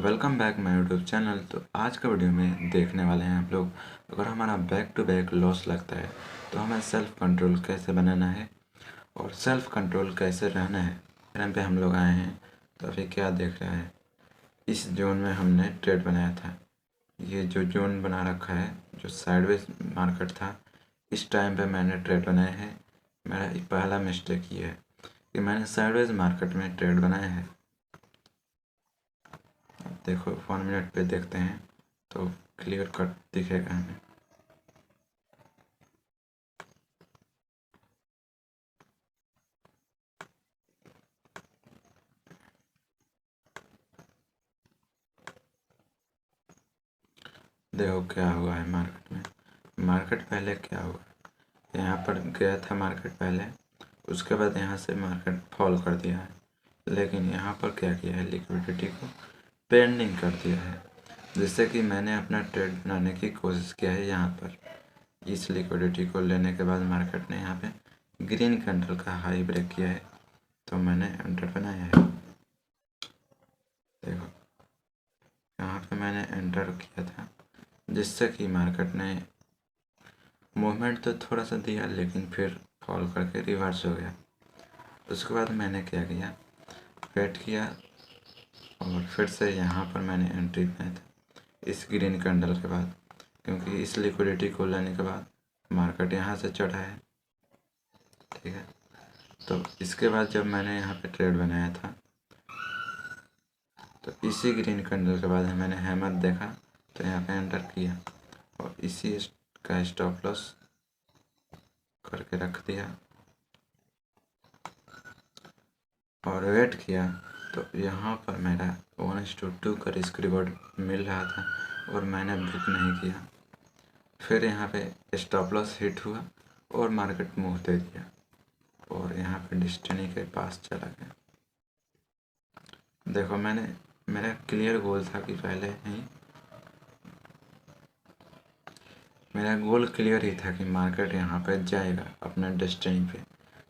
Welcome back my YouTube channel. तो आज का वीडियो में देखने वाले हैं आप लोग, अगर हमारा बैक टू बैक लॉस लगता है तो हमें सेल्फ कंट्रोल कैसे बनाना है और सेल्फ कंट्रोल कैसे रहना है। टाइम पे हम लोग आए हैं तो अभी क्या देख रहे हैं, इस जोन में हमने ट्रेड बनाया था। ये जो जोन बना रखा है जो साइडवेज मार्केट था, इस टाइम पे मैंने ट्रेड बनाया है। मेरा पहला मिस्टेक ये है कि मैंने साइडवेज मार्केट में ट्रेड बनाया है। देखो 1 मिनट पे देखते हैं तो क्लियर कट दिखेगा हमें। देखो क्या हुआ है मार्केट में। मार्केट पहले क्या हुआ, यहाँ पर गया था मार्केट पहले, उसके बाद यहाँ से मार्केट फॉल कर दिया है। लेकिन यहाँ पर क्या किया है, लिक्विडिटी को पेंडिंग कर दिया है, जिससे कि मैंने अपना ट्रेड बनाने की कोशिश किया है। यहाँ पर इस लिक्विडिटी को लेने के बाद मार्केट ने यहाँ पे ग्रीन कैंडल का हाई ब्रेक किया है, तो मैंने एंटर बनाया है। देखो यहाँ पे मैंने एंटर किया था, जिससे कि मार्केट ने मूवमेंट तो थोड़ा सा दिया लेकिन फिर फॉल करके रिवर्स हो गया। उसके बाद मैंने क्या किया, वेट किया और फिर से यहाँ पर मैंने एंट्री बनाया था इस ग्रीन कैंडल के बाद, क्योंकि इस लिक्विडिटी को लेने के बाद मार्केट यहाँ से चढ़ा है। ठीक है, तो इसके बाद जब मैंने यहाँ पे ट्रेड बनाया था तो इसी ग्रीन कैंडल के बाद मैंने हैमर देखा तो यहाँ पे एंटर किया और इसी का स्टॉप लॉस करके रख दिया और वेट किया। तो यहाँ पर मेरा 1:2 का रिस्क रिवॉर्ड मिल रहा था और मैंने बुक नहीं किया। फिर यहाँ पे स्टॉप लॉस हिट हुआ और मार्केट मूव दे दिया और यहाँ पे डेस्टिनी के पास चला गया। देखो मेरा क्लियर गोल था कि पहले ही मेरा गोल क्लियर ही था कि मार्केट यहाँ पे जाएगा अपना डेस्टिनी पे,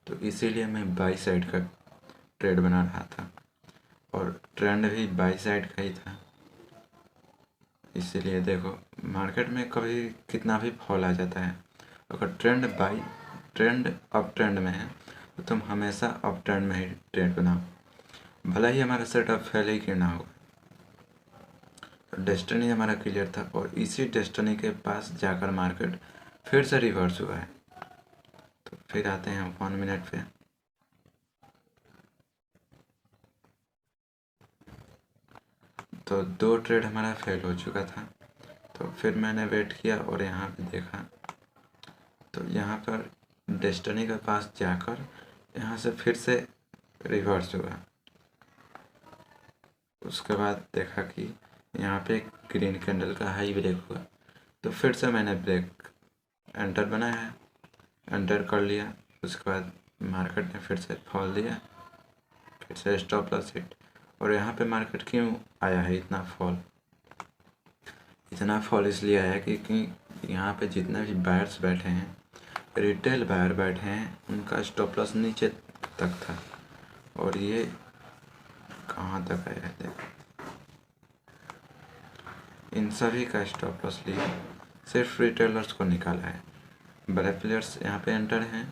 तो इसीलिए मैं बाई साइड का ट्रेड बना रहा था और ट्रेंड भी बाई साइड का ही था। इसीलिए देखो मार्केट में कभी कितना भी फॉल आ जाता है, अगर ट्रेंड अप ट्रेंड में है तो तुम हमेशा अप ट्रेंड में ही ट्रेड बनाओ, भला ही हमारा सेटअप फेल ही क्यों ना हो। तो डेस्टिनी हमारा क्लियर था और इसी डेस्टिनी के पास जाकर मार्केट फिर से रिवर्स हुआ है। तो फिर आते हैं हम 1 मिनट पे। तो 2 ट्रेड हमारा फेल हो चुका था, तो फिर मैंने वेट किया और यहाँ पे देखा तो यहाँ पर डेस्टिनी के पास जाकर यहाँ से फिर से रिवर्स हुआ। उसके बाद देखा कि यहाँ पे ग्रीन कैंडल का हाई ब्रेक हुआ, तो फिर से मैंने ब्रेक एंटर बनाया है, एंटर कर लिया। उसके बाद मार्केट ने फिर से फॉल दिया, फिर से स्टॉप लॉस हिट। और यहाँ पे मार्केट क्यों आया है इतना फॉल, इतना फॉल इसलिए आया क्योंकि यहाँ पे जितने भी बायर्स बैठे हैं, रिटेल बायर बैठे हैं, उनका स्टॉप लॉस नीचे तक था और ये कहाँ तक आया है। देखो इन सभी का स्टॉप लॉस लिया, सिर्फ रिटेलर्स को निकाला है। बड़े प्लेयर्स यहाँ पे एंटर हैं,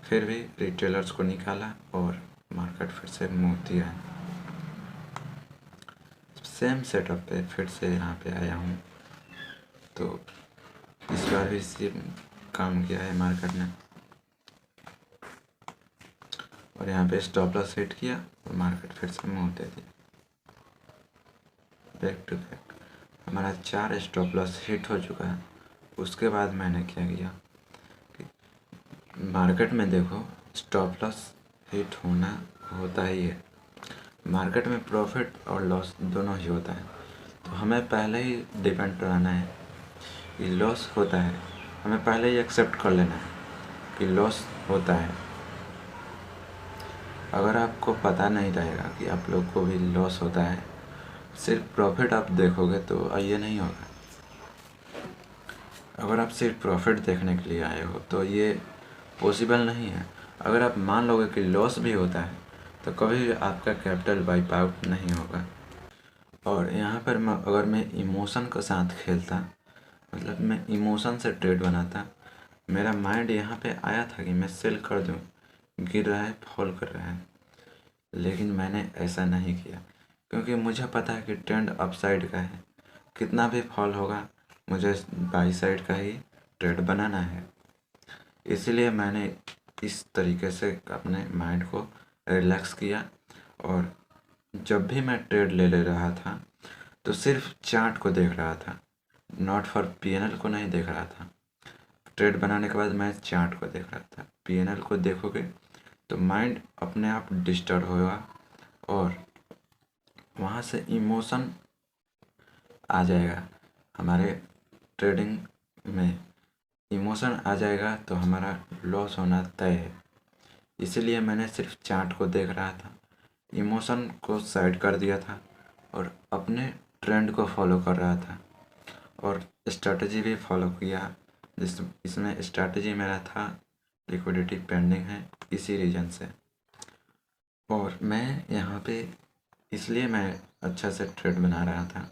फिर भी रिटेलर्स को निकाला और मार्केट फिर से मूव दिया है। सेम सेटअप पे फिर से यहाँ पे आया हूँ, तो इस बार भी सेम काम किया है मार्केट ने और यहाँ पे स्टॉप लॉस हिट किया और मार्केट फिर से मूव दे दिया। बैक टू बैक हमारा 4 स्टॉप लॉस हिट हो चुका है। उसके बाद मैंने क्या किया कि मार्केट में देखो स्टॉप लॉस हिट होता ही है, मार्केट में प्रॉफिट और लॉस दोनों ही होता है। तो हमें पहले ही डिपेंड रहना है कि लॉस होता है, हमें पहले ही एक्सेप्ट कर लेना है कि लॉस होता है। अगर आपको पता नहीं रहेगा कि आप लोग को भी लॉस होता है, सिर्फ प्रॉफिट आप देखोगे तो ये नहीं होगा। अगर आप सिर्फ प्रॉफिट देखने के लिए आए हो तो ये पॉसिबल नहीं है। अगर आप मान लोगे कि लॉस भी होता है तो कभी भी आपका कैपिटल वाइप आउट नहीं होगा। और यहाँ पर अगर मैं इमोशन के साथ खेलता, मतलब मैं इमोशन से ट्रेड बनाता, मेरा माइंड यहाँ पे आया था कि मैं सेल कर दूँ, गिर रहा है, फॉल कर रहा है, लेकिन मैंने ऐसा नहीं किया क्योंकि मुझे पता है कि ट्रेंड अप साइड का है, कितना भी फॉल होगा मुझे बाई साइड का ही ट्रेड बनाना है। इसलिए मैंने इस तरीके से अपने माइंड को रिलैक्स किया और जब भी मैं ट्रेड ले रहा था तो सिर्फ चार्ट को देख रहा था, नॉट फॉर पीएनएल को नहीं देख रहा था। ट्रेड बनाने के बाद मैं चार्ट को देख रहा था। पीएनएल को देखोगे तो माइंड अपने आप डिस्टर्ब होगा और वहाँ से इमोशन आ जाएगा। हमारे ट्रेडिंग में इमोशन आ जाएगा तो हमारा लॉस होना तय है। इसीलिए मैंने सिर्फ चार्ट को देख रहा था, इमोशन को साइड कर दिया था और अपने ट्रेंड को फॉलो कर रहा था और स्ट्रैटेजी भी फॉलो किया। इसमें स्ट्रैटेजी मेरा था लिक्विडिटी पेंडिंग है, इसी रीजन से। और मैं यहाँ पे इसलिए मैं अच्छा से ट्रेड बना रहा था,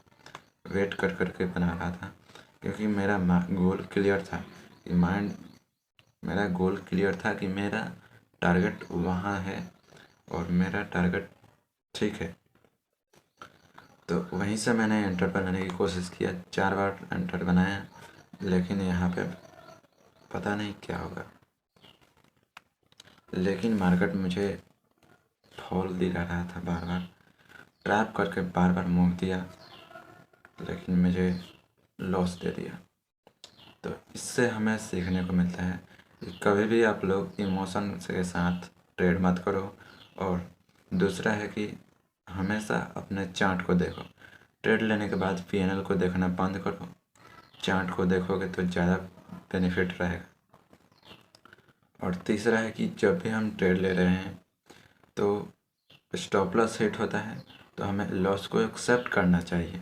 वेट कर करके बना रहा था, क्योंकि मेरा गोल क्लियर था कि मेरा गोल क्लियर था कि मेरा टारगेट वहाँ है और मेरा टारगेट ठीक है। तो वहीं से मैंने एंटर बनाने की कोशिश किया, 4 बार एंटर बनाया, लेकिन यहाँ पे पता नहीं क्या होगा। लेकिन मार्केट मुझे फॉल दिला रहा था, बार बार ट्रैप करके बार बार मूव दिया, लेकिन मुझे लॉस दे दिया। तो इससे हमें सीखने को मिलता है कि कभी भी आप लोग इमोशन के साथ ट्रेड मत करो। और दूसरा है कि हमेशा अपने चार्ट को देखो। ट्रेड लेने के बाद पीएनएल को देखना बंद करो, चार्ट को देखोगे तो ज़्यादा बेनिफिट रहेगा। और तीसरा है कि जब भी हम ट्रेड ले रहे हैं तो स्टॉप लॉस हिट होता है तो हमें लॉस को एक्सेप्ट करना चाहिए।